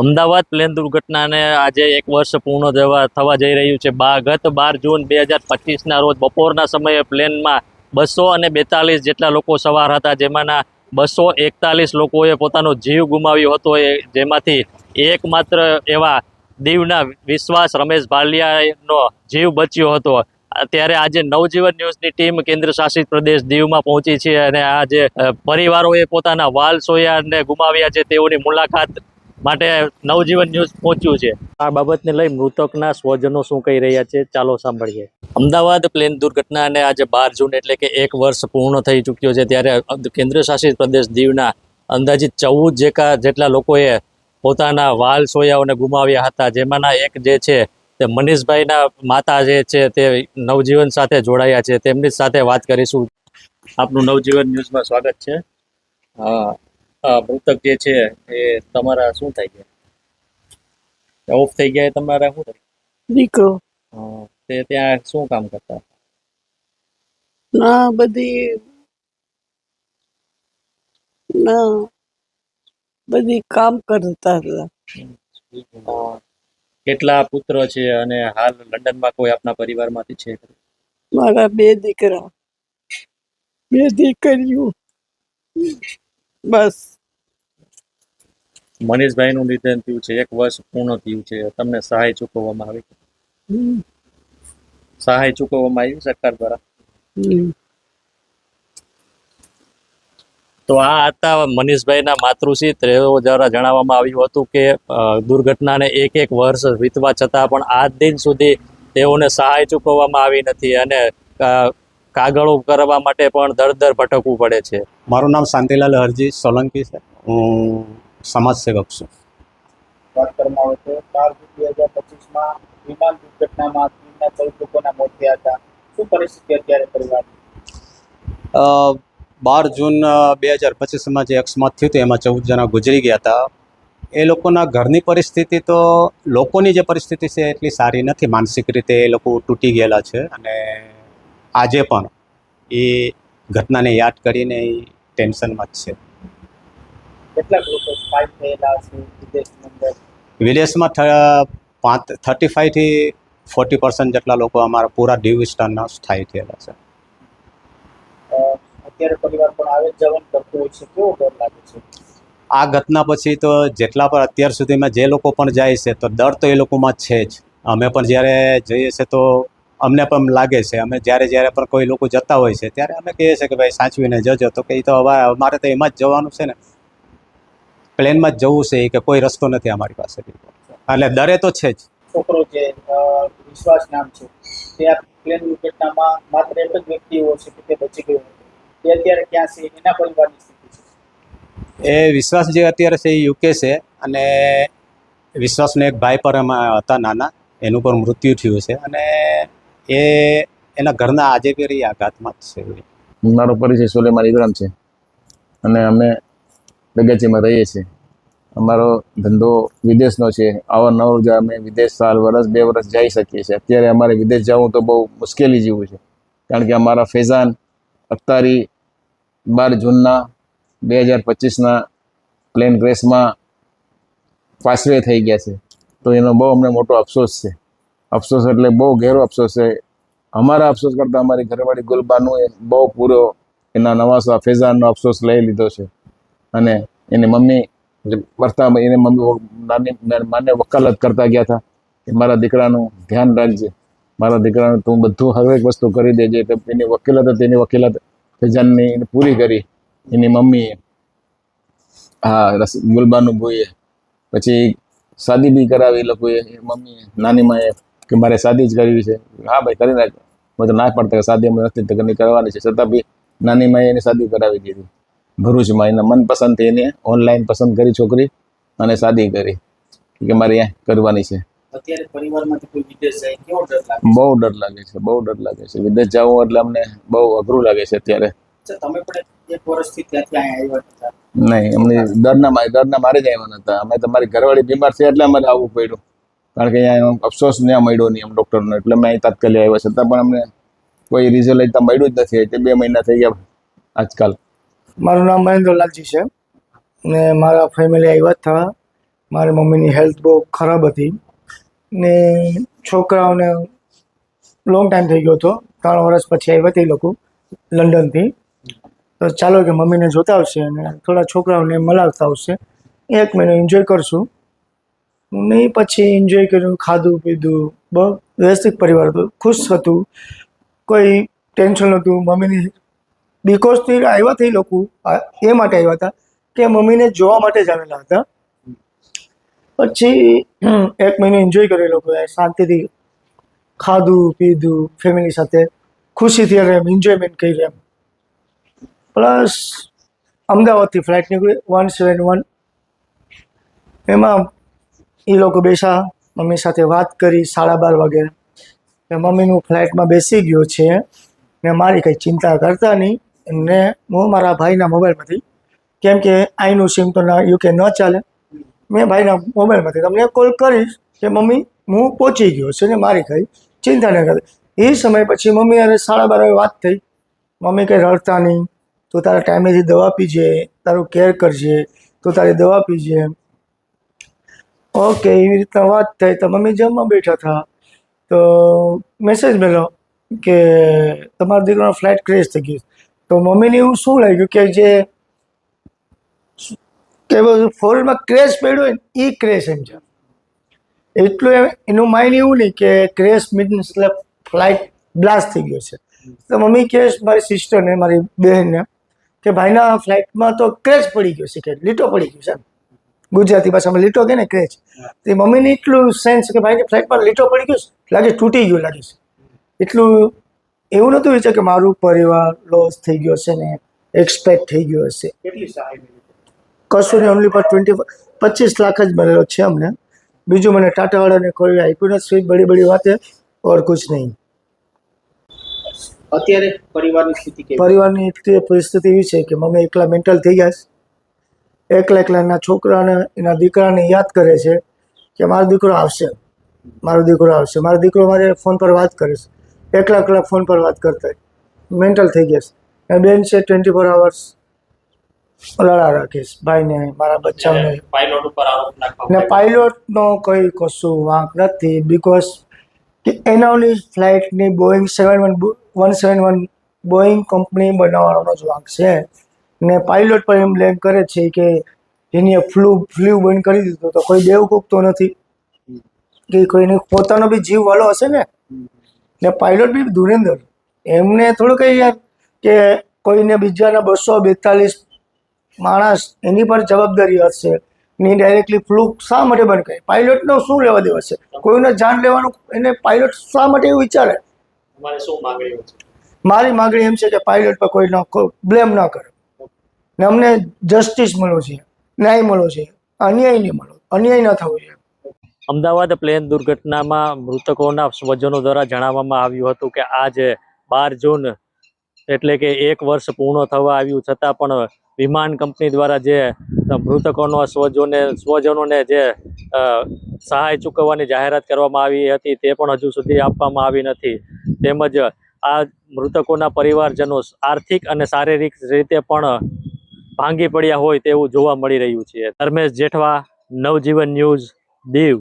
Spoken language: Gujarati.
અમદાવાદ પ્લેન દુર્ઘટનાને આજે 1 વર્ષ પૂર્ણ થવા જઈ રહ્યું છે. ગત 12 જૂન 2025ના રોજ બપોરના સમયે પ્લેનમાં 242 જેટલા લોકો સવાર હતા, જેમાંના 241 લોકોએ પોતાનો જીવ ગુમાવ્યો હતો. જેમાંથી એકમાત્ર એવા દીવના વિશ્વાસ રમેશ ભાલિયાનો જીવ બચ્યો હતો. ત્યારે આજે નવજીવન ન્યૂઝની ટીમ કેન્દ્ર શાસિત પ્રદેશ દીવમાં પહોંચી છે અને આ જે પરિવારોએ પોતાના વાલ સોયાને ગુમાવ્યા છે તેઓની મુલાકાત માટે નવજીવન ન્યૂઝ પહોંચ્યું છે. આ બાબતને લઈ મૃતકના સ્વજનો શું કહી રહ્યા છે, ચાલો સાંભળીએ. અમદાવાદ પ્લેન દુર્ઘટનાને આજે 12 જૂન એટલે કે 1 વર્ષ પૂર્ણ થઈ ચૂક્યો છે. ત્યારે કેન્દ્ર શાસિત પ્રદેશ દીવના અંદાજિત 14 જેટલા લોકોએ પોતાના વાલ સોયાઓને ગુમાવ્યા હતા. જેમાંના એક જે છે તે મનીષભાઈના માતા જે છે તે નવજીવન સાથે જોડાયા છે. તેમની સાથે વાત કરીશું. આપનું નવજીવન ન્યૂઝમાં સ્વાગત છે. મૃતક જે છે એ તમારા શું થાય છે? ઓફ થઈ ગયા તમારા શું થાય? દીકરો તે ત્યાં શું કામ કરતા? ના બધી કામ કરતા હતા. કેટલા પુત્ર છે અને હાલ લંડનમાં કોઈ આપના પરિવારમાંથી છે? મારા 2 દીકરા 2 દીકરીઓ. બસ મનીષભાઈનું નિધન થયું છે, 1 વર્ષ પૂર્ણ થયું છે. તમને સહાય ચૂકવવામાં આવી? સહાય ચૂકવવામાં આવી સરકાર દ્વારા? તો આ હતા મનીષભાઈના માતૃશ્રી. તેઓ દ્વારા જણાવવામાં આવ્યું હતું કે દુર્ઘટનાને 1 વર્ષ વીતવા છતાં પણ આજ દિન સુધી તેઓને સહાય ચૂકવવામાં આવી નથી અને કાગળો કરવા માટે પણ દર ભટકવું પડે છે. મારું નામ શાંતિલાલ હરજી સોલંકી છે. હું સમાજ સેવક છું. વાત કરવામાં આવે તો 12 જૂન 2025માં વિમાન દુર્ઘટનામાં 14 લોકોના મોત થયા હતા. શું પરિસ્થિતિ અત્યારે પરિવારની? 12 જૂન 2025માં જે અકસ્માત થયું હતું એમાં 14 જણા ગુજરી ગયા હતા. એ લોકોના ઘરની પરિસ્થિતિ તો લોકોની જે પરિસ્થિતિ છે એટલી સારી નથી. માનસિક રીતે એ લોકો તૂટી ગયેલા છે અને આજે પણ એ ઘટનાને યાદ કરીને એ ટેન્શનમાં જ છે. કેટલાક લોકો સ્થાયી થયેલા છે વિદેશની અંદર? વિદેશમાં 35% થી 40% જેટલા લોકો અમારા પૂરા દીવ વિસ્તારના સ્થાયી થયેલા છે. અત્યારે પરિવાર પણ આવે જવન કરતો હોય છે, કેવો ડર લાગે છે? આ ઘટના પછી તો જેટલા પણ અત્યાર સુધીમાં જે લોકો પણ જાય છે તો ડર તો એ લોકોમાં છે જ. અમે પણ જ્યારે જઈએ છીએ તો અમને પણ લાગે છે. અમે જ્યારે પણ કોઈ લોકો જતા હોય છે ત્યારે અમે કહીએ છીએ કે ભાઈ સાચવીને જજો. તો કે તો હવે અમારે તો એમાં જ જવાનું છે ને, પ્લેનમાં જ જવું છે કે કોઈ રસ્તો નથી અમારી પાસે. એટલે ડરે તો છે જ. છોકરો જે વિશ્વાસ નામ છે તે આ પ્લેન દુર્ઘટનામાં માત્ર એક જ વ્યક્તિ એવો છે કે તે બચી ગયો હતો. તે અત્યારે ક્યાં છે? એના પરિવારની સ્થિતિ છે? એ વિશ્વાસ જે અત્યારે છે એ યુકે છે અને વિશ્વાસનો એક ભાઈ પર એમાં હતા નાના, એનું પણ મૃત્યુ થયું છે અને એના ઘરના આજે બી આઘાતમાં જ છે. મારો પરિચય સુલેમાન ઇબ્રાહિમ છે અને અમે બગેચીમાં રહીએ છીએ. અમારો ધંધો વિદેશનો છે. અવારનવાર અમે વિદેશ વર્ષ 2 વર્ષ જઈ શકીએ છીએ. અત્યારે અમારે વિદેશ જવું તો બહુ મુશ્કેલી જેવું છે, કારણ કે અમારા ફૈઝાન અખ્તારી 12 જૂનના 2025ના પ્લેન ક્રેશમાં પાસવે થઈ ગયા છે. તો એનો બહુ અમને મોટો અફસોસ છે. અફસોસ એટલે બહુ ઘેરો અફસોસ છે. અમારા અફસોસ કરતાં અમારી ઘરવાળી ગુલબાનુએ બહુ પૂરો એના નવાસા ફૈઝાનનો અફસોસ લઈ લીધો છે અને એની મમ્મી એને માને વકાલત કરતા ગયા હતા કે મારા દીકરાનું ધ્યાન રાખજે, મારા દીકરાનું તું બધું હરેક વસ્તુ કરી દેજે. તો એની વકીલાત ફૈઝાનની પૂરી કરી એની મમ્મીએ, ગુલબાનુ ભોઈએ. પછી શાદી બી કરાવી એ લોકોએ, મમ્મીએ નાની માએ કે મારે શાદી જ કરવી છે. હા ભાઈ કરી નાખ. મેં તો ના પડતા કે શાદી અમે નથી તો કરવાની છે, છતાં બી નાની માએ એને શાદી કરાવી દીધી ભરૂચમાં. એના મનપસંદથી એને ઓનલાઈન પસંદ કરી છોકરી અને શાદી કરી કે મારે અહીંયા કરવાની છે. અત્યારે પરિવારમાંથી કોઈ વિદેશ જાય કેવો ડર લાગે? બહુ ડર લાગે છે, બહુ ડર લાગે છે. વિદેશ જવું એટલે અમને બહુ અઘરું લાગે છે અત્યારે. તમે પણ 1 વર્ષથી ત્યાંથી અહીંયા આવ્યા હતા? નહીં, અમને ડરના મારે જ આવ્યા નતા. અમે તમારી ઘરવાળી બીમાર છે એટલે અમારે આવવું પડ્યું, કારણ કે અહીંયા અફસોસ ત્યાં મળ્યો નહીં એમ ડૉક્ટરનો. એટલે અમે અહીં તાત્કાલિક આવ્યા, છતાં પણ અમને કોઈ રિઝલ્ટ ત્યાં મળ્યું જ નથી. એટલે 2 મહિના થઈ ગયા આજકાલ. મારું નામ મહેન્દ્રલાલજી છે ને મારા ફેમિલી આવ્યા હતા મારી મમ્મીની હેલ્થ બહુ ખરાબ હતી ને છોકરાઓને લોંગ ટાઈમ થઈ ગયો હતો, 3 વર્ષ પછી આવ્યા તે લોકો લંડનથી. તો ચાલો કે મમ્મીને જોતા આવશે અને થોડા છોકરાઓને મલાવતા આવશે, 1 મહિનો એન્જોય કરશું. નહીં પછી એન્જોય કર્યું, ખાધું પીધું, બહુ વ્યવસ્થિત પરિવાર હતો, ખુશ હતું, કોઈ ટેન્શન નહોતું. મમ્મીની બિકોઝથી આવ્યા હતા એ લોકો એ માટે આવ્યા હતા કે મમ્મીને જોવા માટે જ આવેલા હતા. પછી 1 મહિનો એન્જોય કર્યો એ લોકોએ, શાંતિથી ખાધું પીધું, ફેમિલી સાથે ખુશીથી એમ એન્જોયમેન્ટ કર્યું એમ. પ્લસ અમદાવાદથી ફ્લાઇટ નીકળી 171, એમાં એ લોકો બેસા, મમ્મી સાથે વાત કરી 12:30 વાગે કે મમ્મીનું ફ્લાઇટમાં બેસી ગયો છે ને મારી કંઈ ચિંતા કરતા નહીં. ને હું મારા ભાઈના મોબાઈલમાંથી, કેમ કે અહીંનું સિમ તો ના યુકે ન ચાલે, મેં ભાઈના મોબાઈલમાંથી તમને કોલ કરીશ કે મમ્મી હું પહોંચી ગયો છું ને મારી કંઈ ચિંતા ન કરે. એ સમય પછી મમ્મી અને 12:30 વાત થઈ. મમ્મી કંઈ રડતા નહીં, તું તારા ટાઈમેથી દવા પીજે, તારું કેર કરજે, તું તારી દવા પીજે. ઓકે, એવી રીતના વાત થઈ. તો મમ્મી જમવા બેઠા હતા તો મેસેજ મળ્યો કે તમારા દીકરાનો ફ્લાઇટ ક્રેશ થઈ ગયું. તો મમ્મીને એવું શું લાગ્યું કે જે કે ફોરેનમાં ક્રેશ પડ્યો હોય ને એ ક્રેશ એમ છે. એટલું એનું માઇન્ડ એવું નહીં કે ક્રેશ મીન્સ એટલે ફ્લાઇટ બ્લાસ્ટ થઈ ગયો છે. તો મમ્મી કહે મારી સિસ્ટરને, મારી બહેનને કે ભાઈના ફ્લાઇટમાં તો ક્રેશ પડી ગયો છે, કે લીટો પડી ગયો છે. ગુજરાતી ભાષામાં લીટો કે ને ક્રેશ. તો મમ્મીને એટલું સેન્સ કે ભાઈની ફ્લાઇટમાં લીટો પડી ગયો છે, લાગે તૂટી ગયું લાગે છે. એટલું એવું નહોતું વિચાર કે મારું પરિવાર લોસ થઈ ગયો છે ને એક્સપેક્ટ થઈ ગયો હશે. કેટલી સહાય મળી? કશું ને ઓનલી પર 25 લાખ જ મળેલો છે અમને. બીજું મને ટાટાવાળાને કોઈ આપ્યું નથી. બડી બડી વાતે ઓર કુછ નહીં. અત્યારે પરિવારની સ્થિતિ કેવી? પરિવારની એટલી પરિસ્થિતિ એવી છે કે મમ્મી એકલા મેન્ટલ થઈ ગયા છે. એકલા એના છોકરાને, એના દીકરાને યાદ કરે છે કે મારો દીકરો આવશે, મારો દીકરો આવશે. મારો દીકરો મારે ફોન પર વાત કરે છે, એકલા ફોન પર વાત કરતા મેન્ટલ થઈ ગયા છે. અને બેન છે 24 અવર્સ લડા રાખીશ ભાઈને, મારા બચ્ચાઓને. પાયલોટ ઉપર આરોપ ને નાખવા પાયલોટનો કોઈ કશું વાંક નથી, બિકોઝ કે એનાની ફ્લાઇટની બોઈંગ 171 બોઈંગ કંપની બનાવવાનો જ વાંક છે. ને પાયલોટ પણ એમ બ્લેમ કરે છે કે જેની ફ્લૂ બંધ કરી દીધું. તો કોઈ બેવકૂફ તો નથી કે કોઈને પોતાનો બી જીવ વાલો હશે ને પાયલોટ બી ધુરેન્દ્ર, એમને થોડું કંઈ યાર કે કોઈને બીજાના 242 માણસ એની પર જવાબદારી હશે ને ડાયરેક્ટલી ફ્લૂ શા માટે બંધ કરે? પાયલોટનો શું લેવા દેવા છે? કોઈને જાન લેવાનું એને પાયલોટ શા માટે એવું વિચારે? તમારે શું માંગણીઓ છે? મારી માગણી એમ છે કે પાયલોટ પર કોઈનો બ્લેમ ન કરે ને અમને જસ્ટિસ મળવો છે, ન્યાય મળવો છે, અન્યાય નહીં મળવો, અન્યાય ન થવો જોઈએ. અમદાવાદ પ્લેન દુર્ઘટનામાં મૃતકોના સ્વજનો દ્વારા જણાવવામાં આવ્યું હતું કે આજે 12 જૂન એટલે કે 1 વર્ષ પૂર્ણ થવા આવ્યું છતાં પણ વિમાન કંપની દ્વારા જે મૃતકોના સ્વજનોને જે સહાય ચૂકવવાની જાહેરાત કરવામાં આવી હતી તે પણ હજુ સુધી આપવામાં આવી નથી. તેમજ આ મૃતકોના પરિવારજનો આર્થિક અને શારીરિક રીતે પણ ભાંગી પડ્યા હોય તેવું જોવા મળી રહ્યું છે. ધર્મેશ જેઠવા, નવજીવન ન્યૂઝ, દીવ.